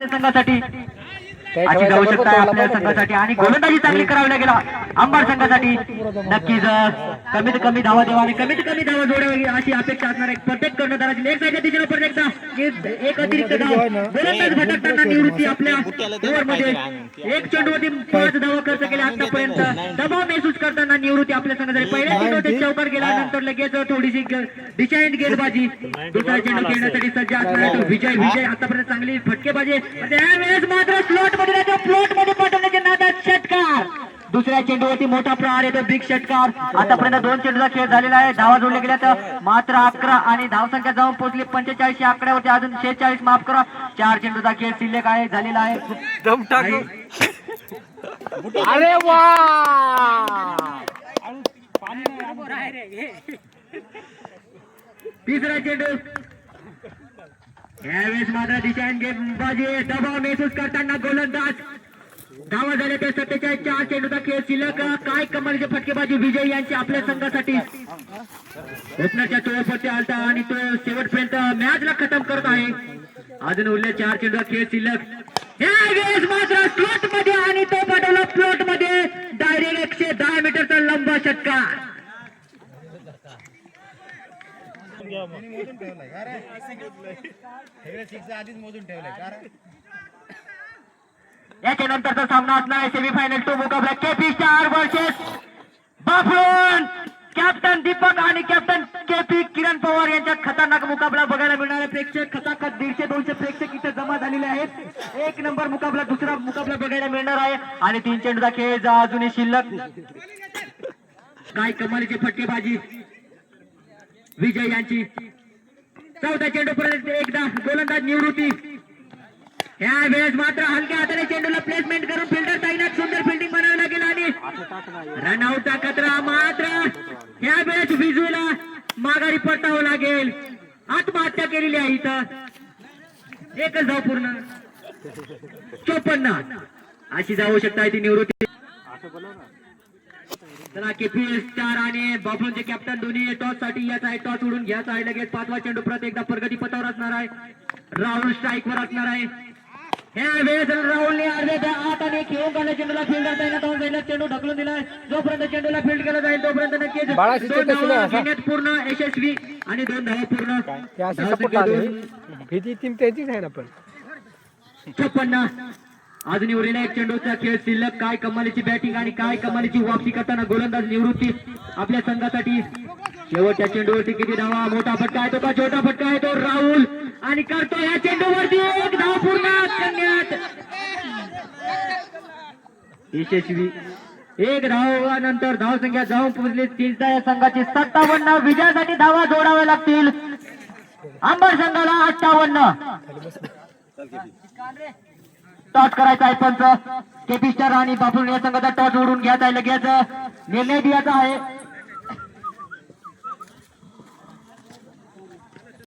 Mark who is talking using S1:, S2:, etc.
S1: संघासाठी अशी जाऊ शकता आपल्या संघासाठी आणि गोलंदाजी चांगली करावी लागेल अंबड संघासाठी. नक्कीच कमीत कमी धावा देवा आणि कमीत कमी धावा जोडावी अशी अपेक्षा असणार आहे प्रत्येक कर्णधाराची. लेग साईडच्या दिशेने परत एकदा एक अतिरिक्त धाव गोलंदाज भटकताना निवृत्ती आपल्या ओव्हरमध्ये. एक चेंडूवरती 5 धावा खर्च केल्या आतापर्यंत. दबाव महसूस करताना निवृत्ती आपल्या संघासाठी. पहिल्या चेंडूवरती चौकार गेला नंतर लगेच थोडीशी डिसाईड गेंदबाजी. दुसरा चेंडू खेळण्यासाठी सज्ज असणार आहे तो विजय आतापर्यंत चांगली फटकेबाजी. त्यावेळेस मात्र स्लॉट मध्ये पाठवण्याच्या नादात षटकार. दुसऱ्या चेंडूवरती मोठा प्रहार येतो बिग षटकार. आतापर्यंत 2 चेंडूचा खेळ झालेला आहे. धावा जोडल्या गेल्या तर मात्र 11 आणि धावसंख्या जाऊन पोहोचली 45 या आकड्यावरती. अजून 46 माफ करा. 4 चेंडूचा खेळ शिल्लक आहे झालेला आहे.
S2: अरे वा
S1: तिसरा चेंडू यावेळेस मात्र डिसाईन गेमबाजी. दबाव महसूस करताना गोलंदाज. धावा झाले ते 47. 4 चेंडूचा खेळ शिल्लक. काय कमालीचे फटकेबाजी विजय यांची आपल्या संघासाठी. ओपनरच्या तोडपट्टी आलता आणि तो शेवटपर्यंत मॅचला खतम करत आहे. अजून उरले 4 चेंडूचा खेळ शिल्लक. यावेळेस मात्र स्लॉट मध्ये आणि तो पाठवला प्लॉट मध्ये. डायरेक्ट 110 मीटरचा लंबा षटकार. याच्या नंतरचा सामना असणार आहे सेमीफायनल 2 मुकाबला केपी स्टार वर्सेस बाफळोन. कॅप्टन दीपक आणि कॅप्टन केपी किरण पवार यांच्यात खतरनाक मुकाबला बघायला मिळणार आहे. प्रेक्षक खचाखच 150-200 प्रेक्षक इथे जमा झालेले आहेत. 1 नंबर मुकाबला दुसरा मुकाबला बघायला मिळणार आहे आणि 3 चेंडूचा खेळ अजूनही शिल्लक. काय कमालीची फटकेबाजी विजय यांची. 4था चेंडू पर्यंत एकदा गोलंदाज निवृत्ती. या वेळेस मात्र हलक्या हाताने चेंडूला प्लेसमेंट करून फिल्डर तैनात. सुंदर फिल्डिंग बनावी लागेल आणि रनआउटचा खतरा. मात्र या वेळेस विजूला माघारी परतावं लागेल. आत्महत्या केलेली आहे इथं. एकच धाव पूर्ण. 54 अशी जाऊ शकता ती निवृत्ती. चला केपी स्टार आणि बाफळोनचे कॅप्टन दोन्ही टॉस साठी या साईड टॉस उडून घ्या साईड लगेच. 5वा चेंडू परत एकदा प्रगती पथावर असणार आहे. राहुल स्ट्राईक वर असणार आहे. ह्या वेळेस राहुलने अर्ध्या आत आणि खेळून काढल्या चेंडूला फिल्डर तैनात होऊन जाईल. चेंडू ढकलून दिलाय. जोपर्यंत चेंडूला फील्ड केला जाईल तोपर्यंत नक्कीच 2 धावा घेण्यात पूर्ण यशस्वी आणि 2 धावा पूर्ण. 56 अजून उरलेला 1 चेंडूचा खेळ शिल्लक. काय कमालीची बॅटिंग आणि काय कमालीची वापसी करताना गोलंदाज निवृत्ती आपल्या संघासाठी. शेवटच्या चेंडूवरती किती धावा. मोठा फटका आहे तो का छोटा फटका आहे तो. राहुल आणि करतो या चेंडूवरती 1 धाव पूर्ण करण्यात यशस्वी. 1 धावानंतर धावसंख्या जाऊन पोहोचली 3 या संघाची 57. विजयासाठी धावा जोडाव्या लागतील अंबड संघाला 58. टॉस करायचा आहे पंच. केपी स्टार आणि बाफळोन या संघाचा टॉस उडून घ्यायचा आहे लगेच. निर्णय द्यायचा आहे.